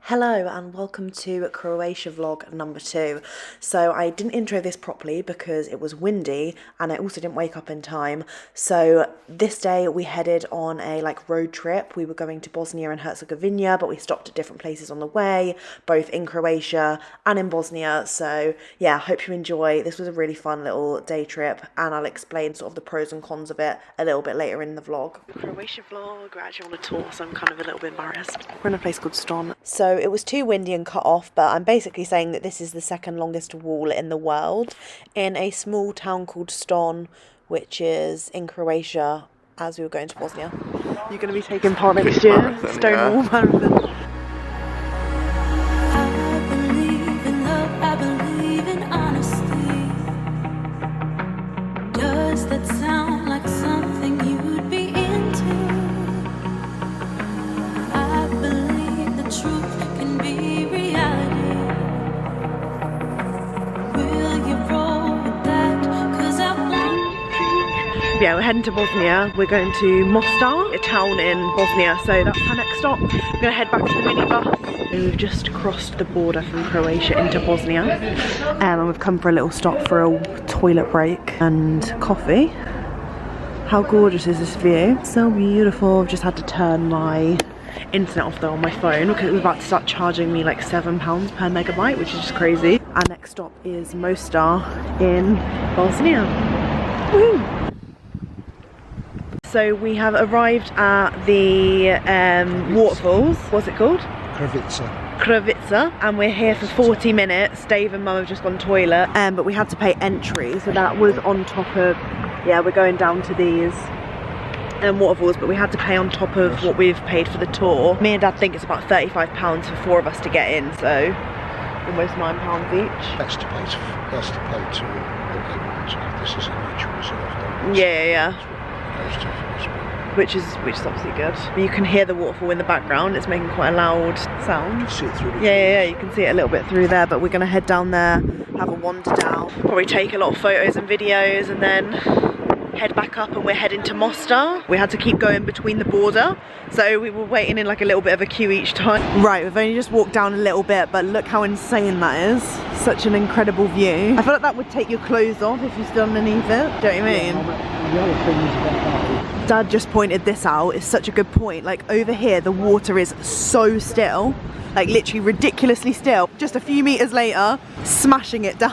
Hello and welcome to Croatia vlog number 2. So I didn't intro this properly because it was windy and I also didn't wake up in time. So this day we headed on a road trip. We were going to Bosnia and Herzegovina, but we stopped at different places on the way, both in Croatia and in Bosnia. So yeah, hope you enjoy. This was a really fun little day trip and I'll explain sort of the pros and cons of it a little bit later in the vlog. Croatia vlog, we're actually on a tour, so I'm kind of a little bit embarrassed. We're in a place called Ston. So it was too windy and cut off, but I'm basically saying that this is the second longest wall in the world in a small town called Ston, which is in Croatia, as we were going to Bosnia. You're going to be taking part next year? Stonewall Marathon. Does that sound like something you'd be into? I believe the truth can be reality. Will you roll with that? 'Cause I want. Yeah, we're heading to Bosnia. We're going to Mostar, a town in Bosnia, so that's our next stop. We're going to head back to the minibus. We've just crossed the border from Croatia into Bosnia, and we've come for a little stop for a toilet break and coffee. How gorgeous is this view? So beautiful. I've just had to turn my internet off though on my phone because it was about to start charging me like £7 per megabyte, which is just crazy. Our next stop is Mostar in Bosnia. Woo! So we have arrived at the waterfalls. What's it called? Kravica, and we're here for 40 minutes. Dave and Mum have just gone toilet, but we had to pay entry, so that was on top of, yeah, we're going down to these waterfalls, but we had to pay on top of what we've paid for the tour. Me and Dad think it's about £35 for 4 of us to get in, so almost £9 each. That's to pay to this is a nature reserve. Yeah. Which is obviously good. You can hear the waterfall in the background. It's making quite a loud sound. You can see it through the yeah, you can see it a little bit through there, but we're gonna head down there, have a wander down, probably take a lot of photos and videos, and then head back up, and we're heading to Mostar. We had to keep going between the border, so we were waiting in like a little bit of a queue each time. Right, we've only just walked down a little bit, but look how insane that is. Such an incredible view. I feel like that would take your clothes off if you stood underneath it. Do you know what I mean? the other thing is about Dad just pointed this out. It's such a good point. Like over here, the water is so still, like literally ridiculously still. Just a few meters later, smashing it down.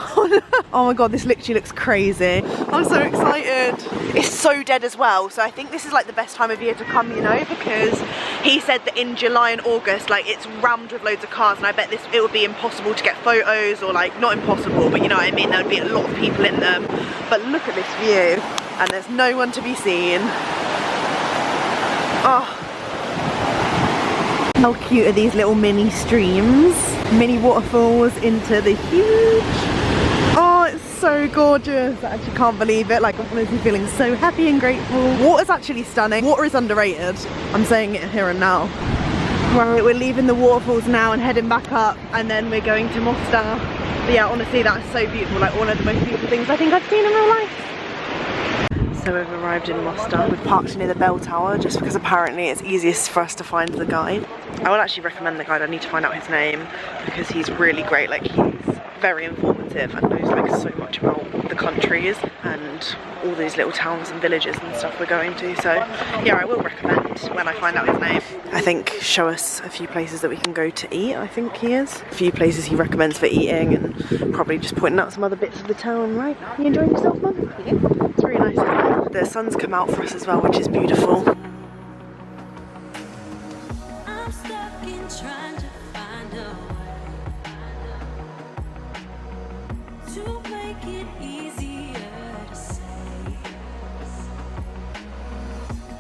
Oh my God, this literally looks crazy. I'm so excited. It's so dead as well. So I think this is like the best time of year to come, you know, because he said that in July and August, like it's rammed with loads of cars, and I bet it would be impossible to get photos, or like not impossible, but you know what I mean, there would be a lot of people in them. But look at this view, and there's no one to be seen. Oh, how cute are these little mini streams, mini waterfalls into the huge. Oh, it's so gorgeous. I actually can't believe it. Like, I'm honestly feeling so happy and grateful. Water's actually stunning. Water is underrated. I'm saying it here and now. Right, we're leaving the waterfalls now and heading back up, and then we're going to Mostar. But yeah, honestly, that's so beautiful. Like one of the most beautiful things I think I've seen in real life. So we've arrived in Mostar. We've parked near the bell tower just because apparently it's easiest for us to find the guide. I would actually recommend the guide. I need to find out his name because he's really great. Like, he's very informative and knows like so much about the countries and all these little towns and villages and stuff we're going to. So yeah, I will recommend when I find out his name. I think show us a few places that we can go to eat, I think he is. A few places he recommends for eating, and probably just pointing out some other bits of the town, right? You enjoying yourself, Mum? Yeah. It's really nice. The sun's come out for us as well, which is beautiful. I'm stuck in trying to find a way to make it easier to say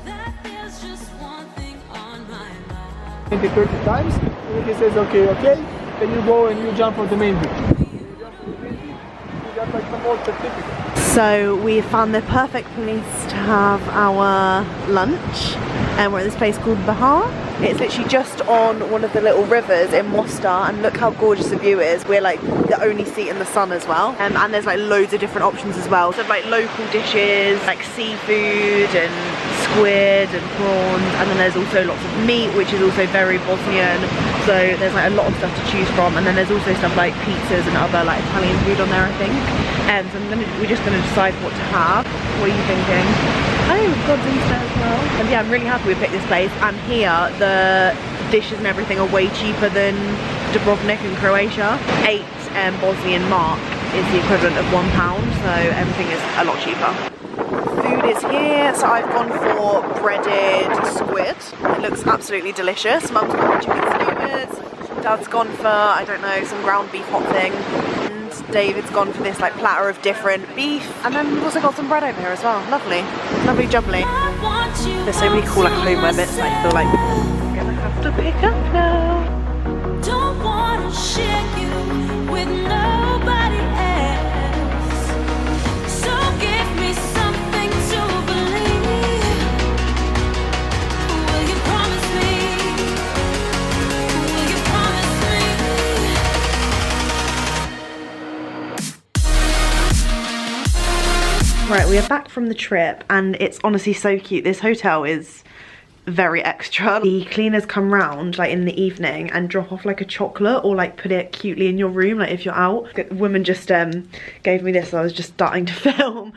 that there's just one thing on my mind. 20-30 times, and he says okay, then you go and you jump on the main bridge. You jump on the main bridge, you got like some old certificate. So we found the perfect place to have our lunch, and we're at this place called Bahar. It's literally just on one of the little rivers in Mostar, and look how gorgeous the view is. We're like the only seat in the sun as well, and there's like loads of different options as well. So like local dishes, like seafood and squid and prawns, and then there's also lots of meat, which is also very Bosnian. So there's like a lot of stuff to choose from, and then there's also stuff like pizzas and other like Italian food on there, I think. So we're just gonna decide what to have. What are you thinking? Oh, we've got Degusta as well. And yeah, I'm really happy we picked this place. And here, the dishes and everything are way cheaper than Dubrovnik in Croatia. 8 Bosnian mark is the equivalent of £1, so everything is a lot cheaper. Food is here, so I've gone for breaded squid. It looks absolutely delicious. Mum's gone for chicken skewers. Dad's gone for, I don't know, some ground beef hot thing. And David's gone for this like platter of different beef. And then we've also got some bread over here as well. Lovely. Lovely jubbly. There's so many cool like homeware bits that I feel like I'm gonna have to pick up now. Don't wanna share you with nobody else. So give me something to believe. Will you promise me? Will you promise me? Right, we are back from the trip and it's honestly so cute. This hotel is very extra. The cleaners come round like in the evening and drop off like a chocolate or like put it cutely in your room, like if you're out. The woman just gave me this, so I was just starting to film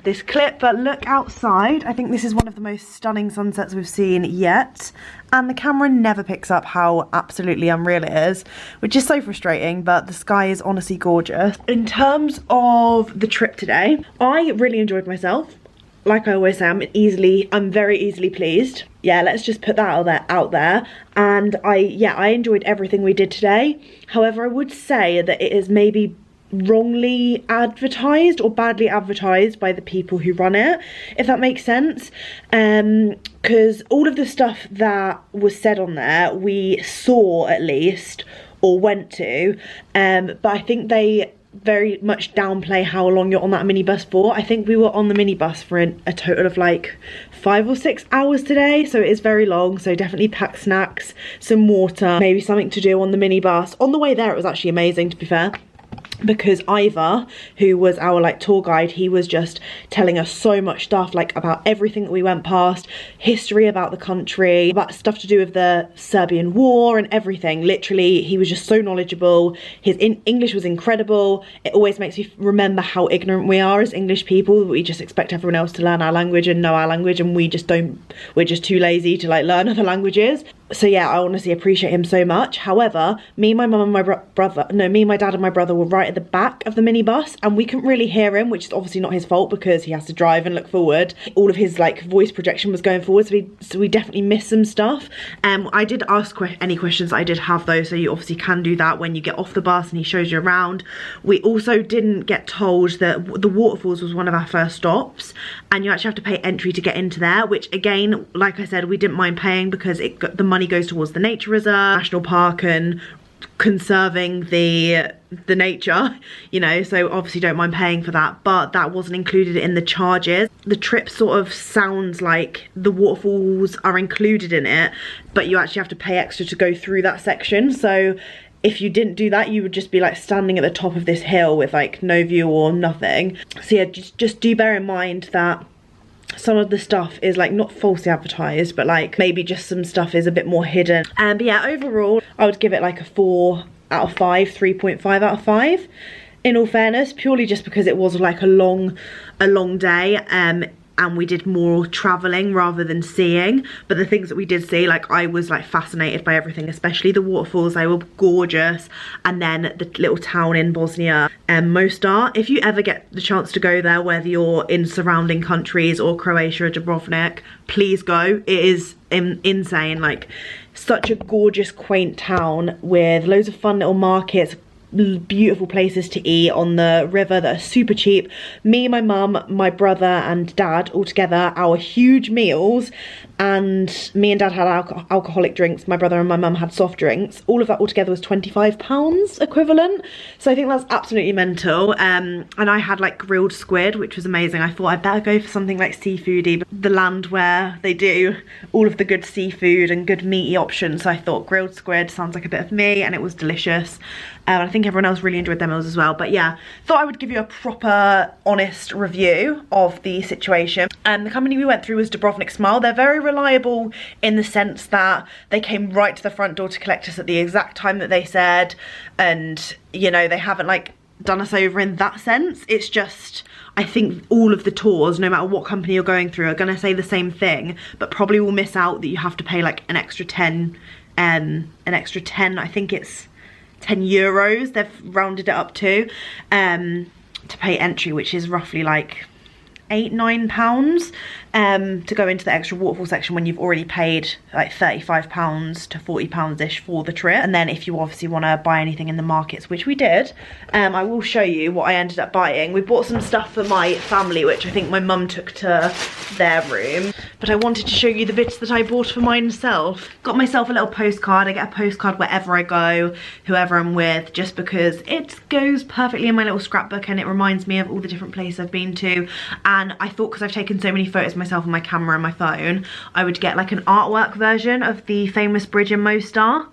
this clip. But look outside. I think this is one of the most stunning sunsets we've seen yet, and the camera never picks up how absolutely unreal it is, which is so frustrating, but the sky is honestly gorgeous. In terms of the trip today, I really enjoyed myself. Like I always say, I'm very easily pleased. Yeah, let's just put that out there. And I enjoyed everything we did today. However, I would say that it is maybe wrongly advertised or badly advertised by the people who run it, if that makes sense. Because all of the stuff that was said on there, we saw at least, or went to, but I think they very much downplay how long you're on that minibus for. I think we were on the minibus for a total of like 5 or 6 hours today, so it is very long. So definitely pack snacks, some water, maybe something to do on the minibus. On the way there it was actually amazing, to be fair, because Ivor, who was our like tour guide, he was just telling us so much stuff like about everything that we went past, history about the country, about stuff to do with the Serbian war and everything. Literally, he was just so knowledgeable. His English was incredible. It always makes me remember how ignorant we are as English people. We just expect everyone else to learn our language and know our language, and we just don't. We're just too lazy to like learn other languages. So yeah, I honestly appreciate him so much. However, me, my mum and my my dad and my brother were right at the back of the minibus, and we couldn't really hear him, which is obviously not his fault because he has to drive and look forward. All of his like voice projection was going forward, so we definitely missed some stuff. I did ask any questions I did have though, so you obviously can do that when you get off the bus and he shows you around. We also didn't get told that the waterfalls was one of our first stops, and you actually have to pay entry to get into there, which again, like I said, we didn't mind paying because the money goes towards the nature reserve, national park, and conserving the nature, you know, so obviously don't mind paying for that, but that wasn't included in the charges. The trip sort of sounds like the waterfalls are included in it, but you actually have to pay extra to go through that section. So if you didn't do that, you would just be like standing at the top of this hill with like no view or nothing. So yeah, just do bear in mind that some of the stuff is like not falsely advertised, but like maybe just some stuff is a bit more hidden. But yeah, overall I would give it like a 4 out of 5, 3.5 out of 5 in all fairness, purely just because it was like a long day, and we did more traveling rather than seeing. But the things that we did see, like I was like fascinated by everything, especially the waterfalls. They were gorgeous. And then the little town in Bosnia, Mostar. If you ever get the chance to go there, whether you're in surrounding countries or Croatia or Dubrovnik, please go. It is insane, like such a gorgeous quaint town with loads of fun little markets, beautiful places to eat on the river that are super cheap. Me, my mum, my brother and dad all together, our huge meals, and me and dad had alcoholic drinks, my brother and my mum had soft drinks. All of that altogether was £25 equivalent, so I think that's absolutely mental. And I had like grilled squid, which was amazing. I thought I'd better go for something like seafoody, but the land where they do all of the good seafood and good meaty options, so I thought grilled squid sounds like a bit of me, and it was delicious. I think think everyone else really enjoyed their meals as well. But yeah, thought I would give you a proper, honest review of the situation. The company we went through was Dubrovnik Smile. They're very reliable in the sense that they came right to the front door to collect us at the exact time that they said, and you know, they haven't like done us over in that sense. It's just, I think all of the tours, no matter what company you're going through, are gonna say the same thing, but probably will miss out that you have to pay like an extra 10, I think it's 10 euros, they've rounded it up to pay entry, which is roughly like £8-9 to go into the extra waterfall section when you've already paid like £35 to £40-ish for the trip. And then if you obviously want to buy anything in the markets, which we did, I will show you what I ended up buying. We bought some stuff for my family, which I think my mum took to their room, but I wanted to show you the bits that I bought for myself. Got myself a little postcard. I get a postcard wherever I go, whoever I'm with, just because it goes perfectly in my little scrapbook and it reminds me of all the different places I've been to. And I thought, because I've taken so many photos myself on my camera and my phone, I would get like an artwork version of the famous bridge in Mostar.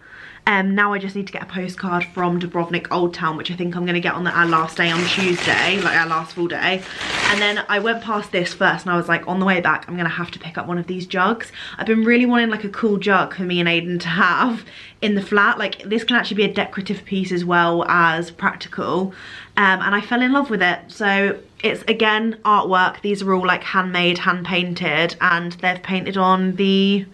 Now I just need to get a postcard from Dubrovnik Old Town, which I think I'm going to get on our last day on Tuesday, like our last full day. And then I went past this first and I was like, on the way back, I'm going to have to pick up one of these jugs. I've been really wanting like a cool jug for me and Aiden to have in the flat. Like this can actually be a decorative piece as well as practical. And I fell in love with it. So it's, again, artwork. These are all like handmade, hand painted, and they've painted on the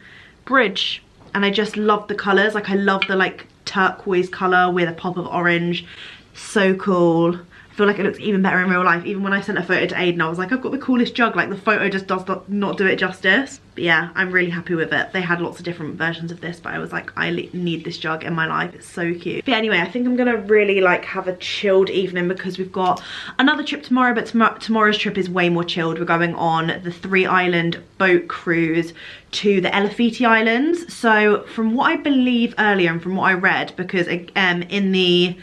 bridge. And I just love the colours. Like I love the like turquoise colour with a pop of orange. So cool. I feel like it looks even better in real life. Even when I sent a photo to Aiden, I was like, I've got the coolest jug. Like the photo just does not do it justice. But yeah, I'm really happy with it. They had lots of different versions of this, but I was like, I need this jug in my life. It's so cute. But anyway, I think I'm gonna really like have a chilled evening because we've got another trip tomorrow, but tomorrow's trip is way more chilled. We're going on the 3-island boat cruise to the Elaphiti Islands. So from what I believe earlier and from what I read, because in the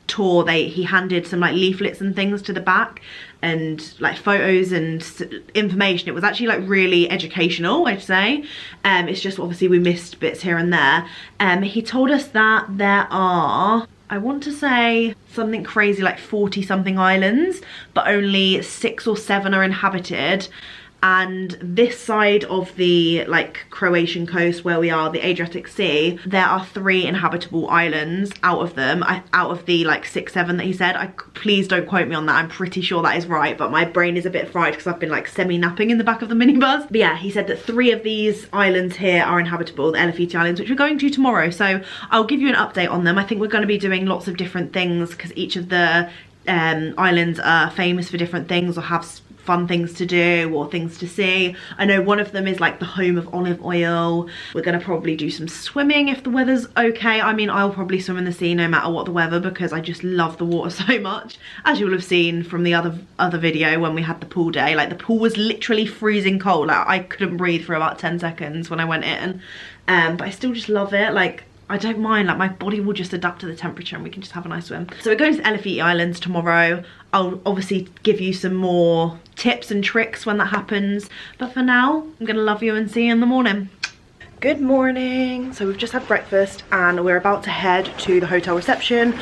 tour he handed some like leaflets and things to the back and like photos and information. It was actually like really educational, I'd say. It's just obviously we missed bits here and there. He told us that there are, I want to say something crazy like 40 something islands, but only 6 or 7 are inhabited. And this side of the like Croatian coast where we are, the Adriatic Sea, there are 3 inhabitable islands out of them, out of the like 6-7 that he said. Please don't quote me on that, I'm pretty sure that is right, but my brain is a bit fried because I've been like semi-napping in the back of the minibus. But yeah, he said that 3 of these islands here are inhabitable, the Elaphiti Islands, which we're going to tomorrow. So I'll give you an update on them. I think we're going to be doing lots of different things because each of the islands are famous for different things or have fun things to do or things to see. I know one of them is like the home of olive oil. We're gonna probably do some swimming if the weather's okay. I mean, I'll probably swim in the sea no matter what the weather because I just love the water so much. As you will have seen from the other video when we had the pool day, like the pool was literally freezing cold. Like I couldn't breathe for about 10 seconds when I went in, but I still just love it. Like I don't mind, like my body will just adapt to the temperature and we can just have a nice swim. So we're going to the Elaphiti Islands tomorrow. I'll obviously give you some more tips and tricks when that happens. But for now, I'm gonna love you and see you in the morning. Good morning. So we've just had breakfast and we're about to head to the hotel reception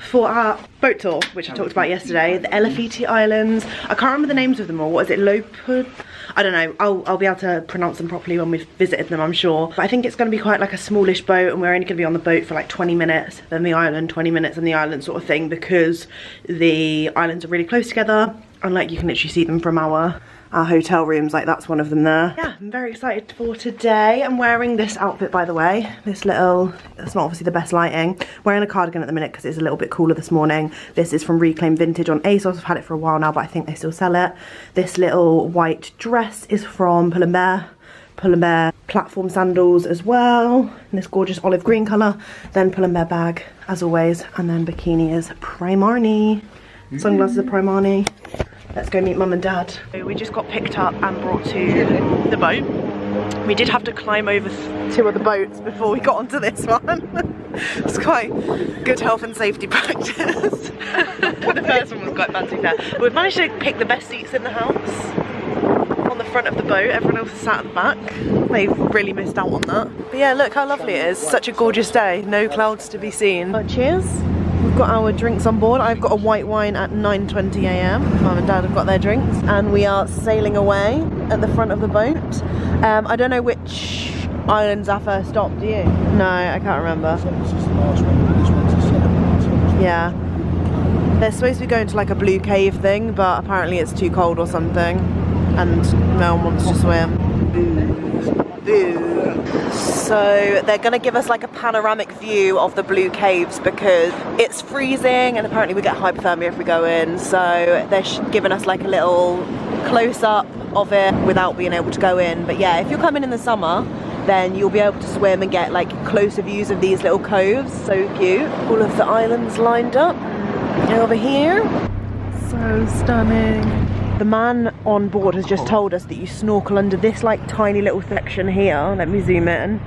for our boat tour, which I talked about yesterday, the Elaphiti Islands. I can't remember the names of them all. What is it, Lockwood? I don't know, I'll be able to pronounce them properly when we've visited them, I'm sure. But I think it's going to be quite like a smallish boat and we're only going to be on the boat for like 20 minutes, then the island, 20 minutes and the island sort of thing, because the islands are really close together and like you can literally see them from our hotel rooms. Like that's one of them there. Yeah, I'm very excited for today. I'm wearing this outfit, by the way, this little, it's not obviously the best lighting, wearing a cardigan at the minute because it's a little bit cooler this morning. This is from Reclaim Vintage on ASOS. I've had it for a while now, but I think they still sell it. This little white dress is from Pull & Bear platform sandals as well, in this gorgeous olive green colour. Then Pull & Bear bag as always, and then bikini is Primarni, sunglasses are Primarni. Let's go meet mum and dad. We just got picked up and brought to the boat. We did have to climb over 2 other boats before we got onto this one. It's quite good health and safety practice. The first one was quite bad to be fair. But we've managed to pick the best seats in the house on the front of the boat. Everyone else is sat at the back. They've really missed out on that. But yeah, look how lovely it is. Such a gorgeous day. No clouds to be seen. Oh, cheers. We've got our drinks on board. I've got a white wine at 9:20 a.m. Mum and Dad have got their drinks, and we are sailing away at the front of the boat. I don't know which island's our first stop, do you? No, I can't remember. Yeah. They're supposed to be going to like a blue cave thing, but apparently it's too cold or something, and no one wants to swim. Boo. So they're gonna give us like a panoramic view of the blue caves because it's freezing and apparently we get hypothermia if we go in, so they're giving us like a little close-up of it without being able to go in. But yeah, if you're coming in the summer, then you'll be able to swim and get like closer views of these little coves. So cute. All of the islands lined up over here. So stunning. The man on board has just told us that you snorkel under this like tiny little section here. Let me zoom in.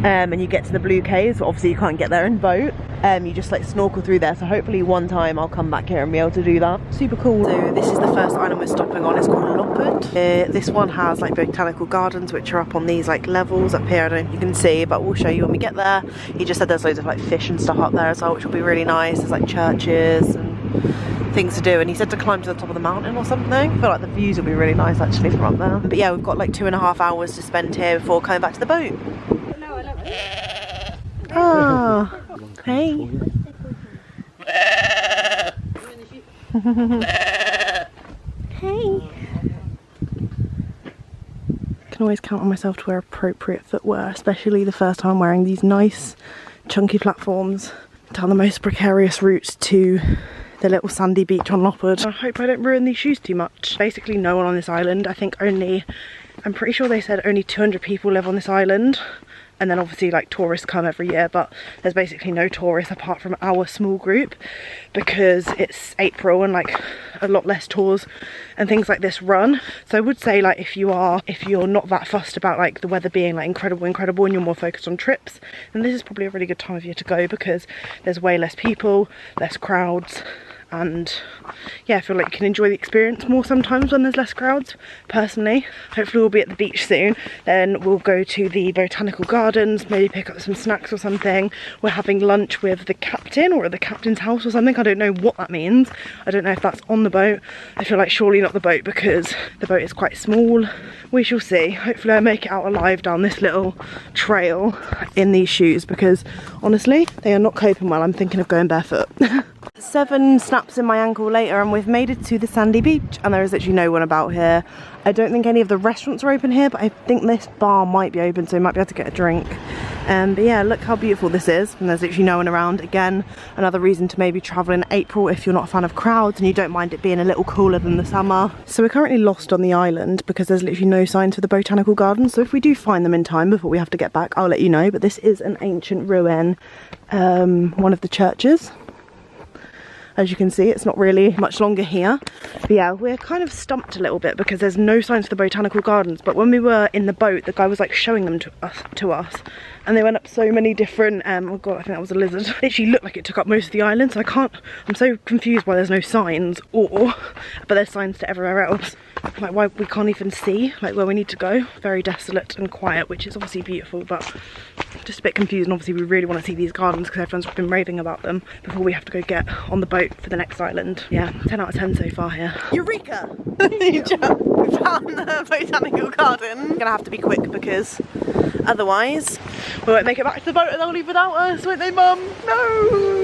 And you get to the blue caves, but obviously you can't get there in boat. You just like snorkel through there, so hopefully one time I'll come back here and be able to do that. Super cool. So this is the first island we're stopping on. It's called Lockwood. This one has like botanical gardens which are up on these like levels up here. I don't know if you can see, but we'll show you when we get there. He just said there's loads of like fish and stuff up there as well, which will be really nice. There's like churches and things to do, and he said to climb to the top of the mountain or something. I feel like the views will be really nice actually from up there. But yeah, we've got like 2.5 hours to spend here before coming back to the boat. Oh, hey. Hey. I can always count on myself to wear appropriate footwear, especially the first time wearing these nice chunky platforms down the most precarious route to the little sandy beach on Lockwood. I hope I don't ruin these shoes too much. Basically no one on this island. I think I'm pretty sure they said only 200 people live on this island. And then obviously like tourists come every year, but there's basically no tourists apart from our small group because it's April and like a lot less tours and things like this run. So I would say like if you're not that fussed about like the weather being like incredible and you're more focused on trips, then this is probably a really good time of year to go because there's way less people, less crowds. And yeah, I feel like you can enjoy the experience more sometimes when there's less crowds, personally. Hopefully we'll be at the beach soon. Then we'll go to the botanical gardens, maybe pick up some snacks or something. We're having lunch with the captain or at the captain's house or something. I don't know what that means. I don't know if that's on the boat. I feel like surely not the boat because the boat is quite small. We shall see. Hopefully I make it out alive down this little trail in these shoes because honestly, they are not coping well. I'm thinking of going barefoot. 7 snaps in my ankle later and we've made it to the sandy beach and there is literally no one about here. I don't think any of the restaurants are open here, but I think this bar might be open, so we might be able to get a drink. But yeah, look how beautiful this is and there's literally no one around. Again, another reason to maybe travel in April if you're not a fan of crowds and you don't mind it being a little cooler than the summer. So we're currently lost on the island because there's literally no signs for the botanical gardens, so if we do find them in time before we have to get back, I'll let you know. But this is an ancient ruin, one of the churches. As you can see, it's not really much longer here. But yeah, we're kind of stumped a little bit because there's no signs for the botanical gardens. But when we were in the boat, the guy was like showing them to us. And they went up so many different, oh god, I think that was a lizard. It literally looked like it took up most of the island, so I'm so confused why there's no signs, but there's signs to everywhere else. Like why we can't even see like where we need to go. Very desolate and quiet, which is obviously beautiful, but just a bit confused. And obviously we really want to see these gardens because everyone's been raving about them before we have to go get on the boat for the next island. Yeah, 10 out of 10 so far here. Eureka! We found the botanical garden. We're gonna have to be quick because otherwise we won't make it back to the boat and they'll leave without us, won't they, Mum? No!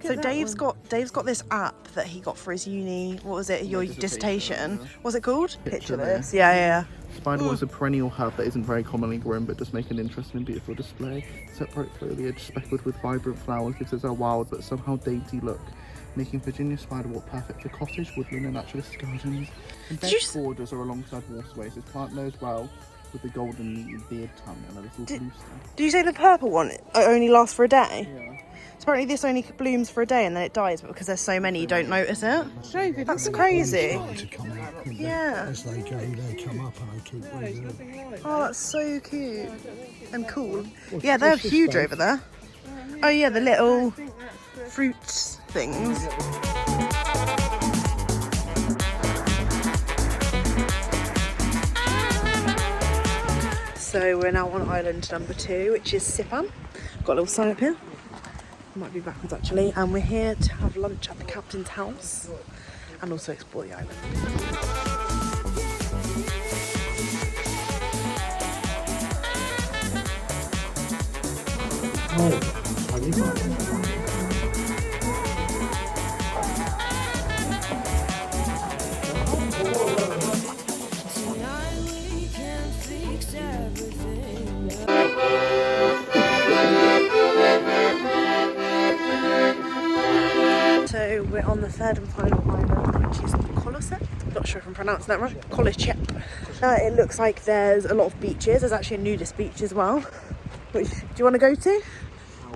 So Dave's got this app that he got for his uni. What was it? Your dissertation. What's it called? Picture this. Yeah. Spider was a perennial herb that isn't very commonly grown but does make an interesting and beautiful display. Separate foliage speckled with vibrant flowers gives it a wild but somehow dainty look, making Virginia spiderwort perfect for cottage, woodland and naturalist gardens. And best borders or alongside waterways. This plant knows well with the golden beard tongue and a little blue stem. Did you say the purple one only lasts for a day? Yeah. So apparently this only blooms for a day and then it dies, but because there's so many you don't notice it. That's crazy. Yeah. As they go, they come up and they keep breathing. Oh, that's so cute and cool. Yeah, they're huge over there. Oh yeah, the little fruit things. So we're now on island number 2, which is Sipan. Got a little sign up here. Might be backwards actually. And we're here to have lunch at the captain's house and also explore the island. So we're on the third and final island, which is Colosset. Not sure if I'm pronouncing that right. Colosset. It looks like there's a lot of beaches. There's actually a nudist beach as well. Which do you want to go to?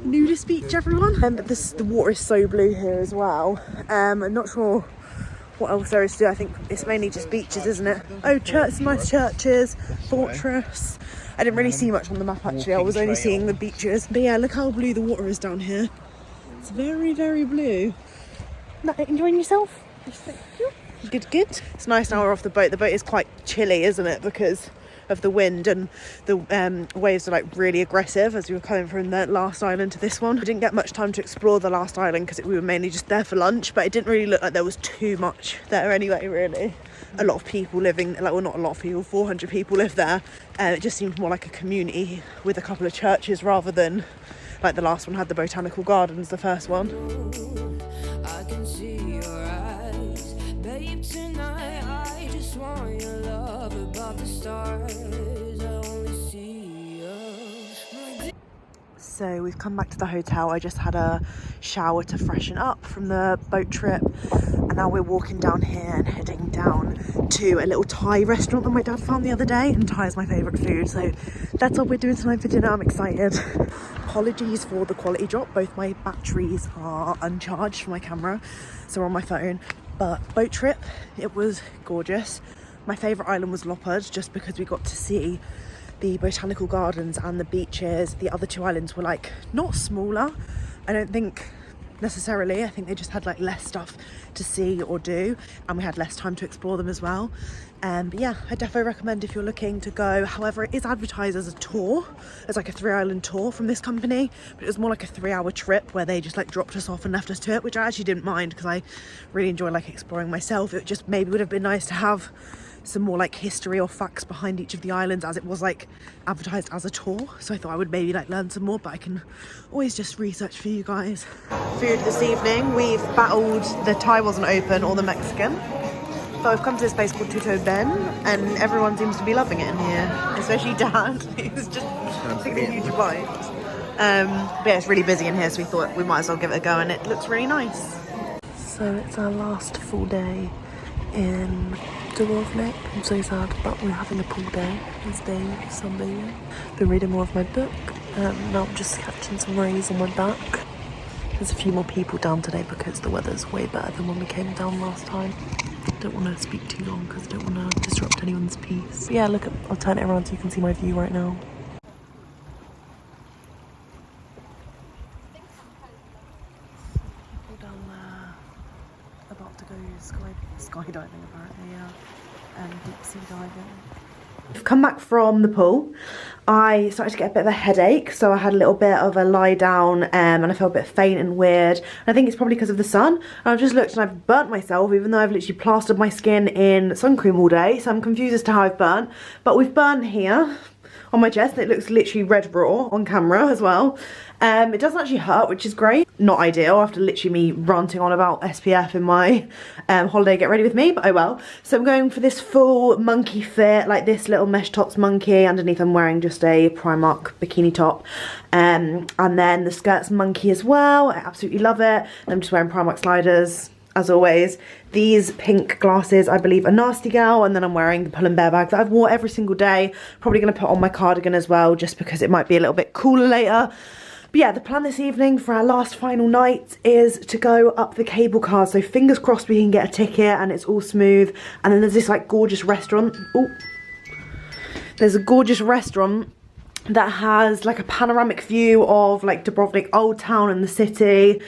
Nudist beach, everyone. But the water is so blue here as well. I'm not sure what else there is to do. I think it's mainly just beaches, isn't it? Oh, church, nice churches, fortress. I didn't really see much on the map actually. I was only seeing the beaches. But yeah, look how blue the water is down here. It's very, very blue. Enjoying yourself? Good, good. It's nice now we're off the boat. The boat is quite chilly, isn't it? Because of the wind, and the waves are like really aggressive as we were coming from the last island to this one. We didn't get much time to explore the last island because we were mainly just there for lunch, but it didn't really look like there was too much there anyway, really. A lot of people living, like, well, not a lot of people, 400 people live there. It just seemed more like a community with a couple of churches rather than like the last one had the botanical gardens, the first one. I can see your eyes, babe. Tonight I just want your love above the stars. I only see you. So we've come back to the hotel. I just had a shower to freshen up from the boat trip, and now we're walking down here and heading down to a little Thai restaurant that my dad found the other day, and Thai is my favourite food, so that's what we're doing tonight for dinner. I'm excited. Apologies for the quality drop. Both my batteries are uncharged for my camera, so we're on my phone. But boat trip, it was gorgeous. My favourite island was Lockwood, just because we got to see the botanical gardens and the beaches. The other 2 islands were like not smaller, I don't think necessarily. I think they just had like less stuff to see or do, and we had less time to explore them as well. But yeah, I definitely recommend if you're looking to go. However, it is advertised as a tour, as like a 3-island tour from this company, but it was more like a 3-hour trip where they just like dropped us off and left us to it, which I actually didn't mind because I really enjoy like exploring myself. It just maybe would have been nice to have some more like history or facts behind each of the islands, as it was like advertised as a tour. So I thought I would maybe like learn some more, but I can always just research for you guys. Food this evening, we've battled the Thai wasn't open or the Mexican, but we've come to this place called Tuto Ben, and everyone seems to be loving it in here, especially Dad. He's just taking a huge bite. But yeah, it's really busy in here, so we thought we might as well give it a go, and it looks really nice. So it's our last full day in Dubrovnik. I'm so sad, but we're having a pool day this day, sunbathing. Been reading more of my book, and now I'm just catching some rays on my back. There's a few more people down today because the weather's way better than when we came down last time. Don't want to speak too long because I don't want to disrupt anyone's peace. But yeah, look, I'll turn it around so you can see my view right now. People down there about to go skydiving apparently, yeah, and deep sea diving. I've come back from the pool. I started to get a bit of a headache, so I had a little bit of a lie down, and I felt a bit faint and weird. And I think it's probably because of the sun. And I've just looked and I've burnt myself, even though I've literally plastered my skin in sun cream all day. So I'm confused as to how I've burnt. But we've burnt here on my chest. It looks literally red raw on camera as well. It doesn't actually hurt, which is great. Not ideal after literally me ranting on about SPF in my holiday get ready with me, but oh well. So I'm going for this full monkey fit, like this little mesh tops monkey. Underneath I'm wearing just a Primark bikini top, and then the skirt's monkey as well. I absolutely love it. And I'm just wearing Primark sliders as always. These pink glasses I believe are Nasty Gal, and then I'm wearing the Pull and Bear bag that I've worn every single day. Probably going to put on my cardigan as well, just because it might be a little bit cooler later. But yeah, the plan this evening for our last final night is to go up the cable car. So fingers crossed we can get a ticket and it's all smooth. And then there's this like gorgeous restaurant. Oh, there's a gorgeous restaurant that has like a panoramic view of like Dubrovnik Old Town and the city.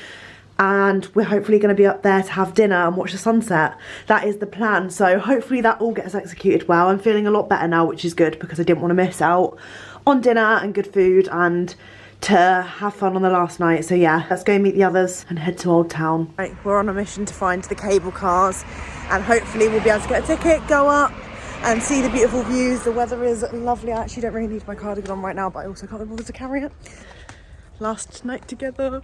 and we're hopefully going to be up there to have dinner and watch the sunset. That is the plan, so hopefully that all gets executed well. I'm feeling a lot better now, which is good, because I didn't want to miss out on dinner and good food and to have fun on the last night. So yeah, let's go meet the others and head to Old Town. Right, we're on a mission to find the cable cars, and hopefully we'll be able to get a ticket, go up and see the beautiful views. The weather is lovely. I actually don't really need my cardigan on right now, but I also can't be bothered to carry it. Last night together.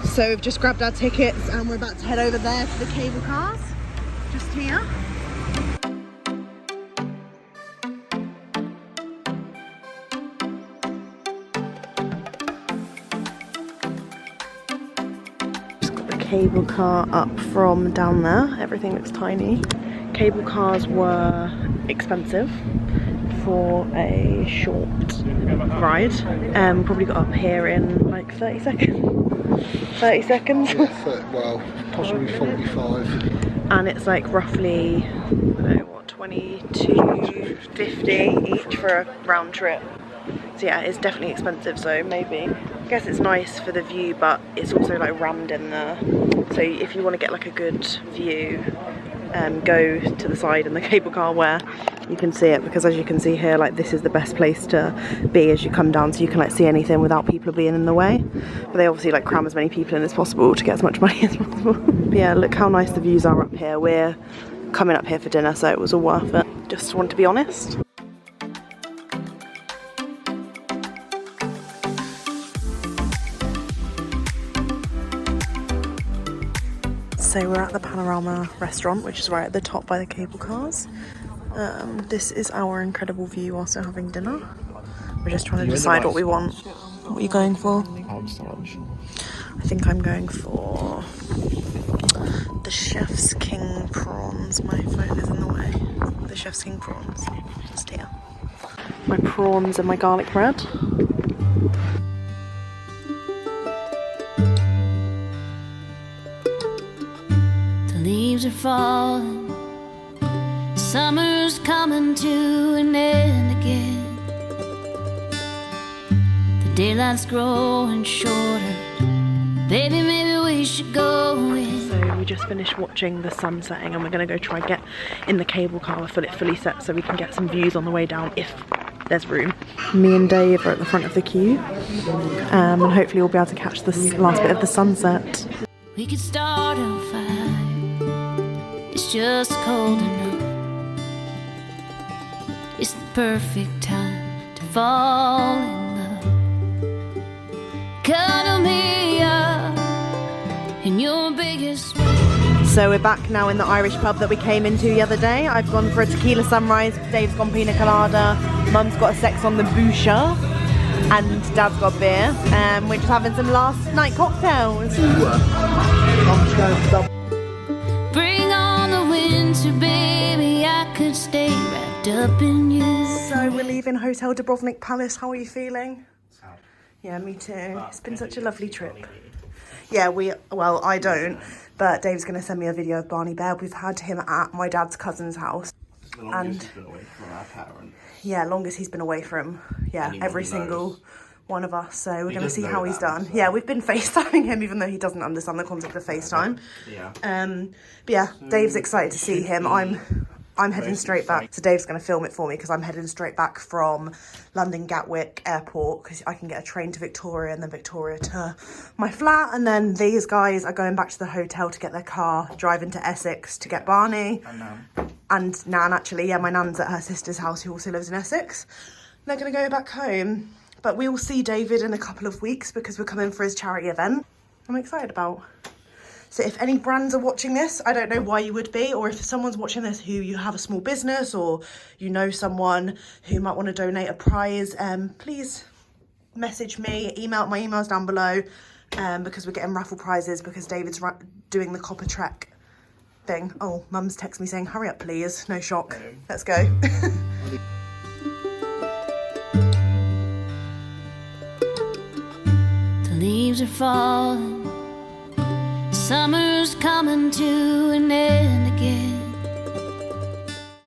So we've just grabbed our tickets and we're about to head over there to the cable cars, just here. Just got the cable car up from down there. Everything looks tiny. Cable cars were expensive for a short ride. Probably got up here in like 30 seconds. 30 seconds? Yeah, well, possibly 45. And it's like roughly, I don't know what, 22.50 each for a round trip. So yeah, it's definitely expensive, so maybe. I guess it's nice for the view, but it's also like rammed in there. So if you want to get like a good view, go to the side in the cable car where you can see it, because as you can see here, like this is the best place to be as you come down, so you can like see anything without people being in the way. But they obviously like cram as many people in as possible to get as much money as possible. But yeah, look how nice the views are up here. We're coming up here for dinner, so it was all worth it. Just want to be honest. So we're at the Panorama restaurant, which is right at the top by the cable cars. This is our incredible view whilst we're having dinner. We're just trying to decide what we want. What are you going for? I think I'm going for the Chef's King prawns. My phone is in the way. The Chef's King prawns, just here. My prawns and my garlic bread. Leaves are falling, summer's coming to an end again. The daylight's growing shorter, baby, maybe we should go in. So we just finished watching the sun setting, and we're going to go try and get in the cable car with it fully set so we can get some views on the way down if there's room. Me and Dave are at the front of the queue, and hopefully we'll be able to catch the last bit of the sunset. We could start a fire. It's just cold enough. It's the perfect time to fall in love. Cuddle me up in your biggest way. So we're back now in the Irish pub that we came into the other day. I've gone for a tequila sunrise, Dave's gone pina colada, Mum's got a sex on the boucher, and Dad's got beer. We're just having some last night cocktails. Bring on the winter, baby, I could stay wrapped up in you. So we're leaving Hotel Dubrovnik Palace. How are you feeling? Sad. Yeah, me too. It's been such a lovely trip. Yeah, well, I don't, but Dave's going to send me a video of Barney Bear. We've had him at my dad's cousin's house. The longest he's been away from our parent. Yeah, longest he's been away from, yeah, every single one of us. So we're going to see how he's done. Yeah, we've been FaceTiming him, even though he doesn't understand the concept of FaceTime. Yeah. But yeah, Dave's excited to see him. I'm heading straight back. So Dave's going to film it for me because I'm heading straight back from London Gatwick Airport because I can get a train to Victoria and then Victoria to my flat. And then these guys are going back to the hotel to get their car, driving to Essex to get Barney. And Nan, actually. Yeah, my Nan's at her sister's house who also lives in Essex. They're going to go back home. But we will see David in a couple of weeks because we're coming for his charity event. I'm excited about. So if any brands are watching this, I don't know why you would be, or if someone's watching this who you have a small business or you know someone who might want to donate a prize, please message me, my email's down below, because we're getting raffle prizes because David's doing the Copper Trek thing. Oh, Mum's texted me saying, hurry up please, no shock. Let's go. The leaves are falling, summer's coming to an end again.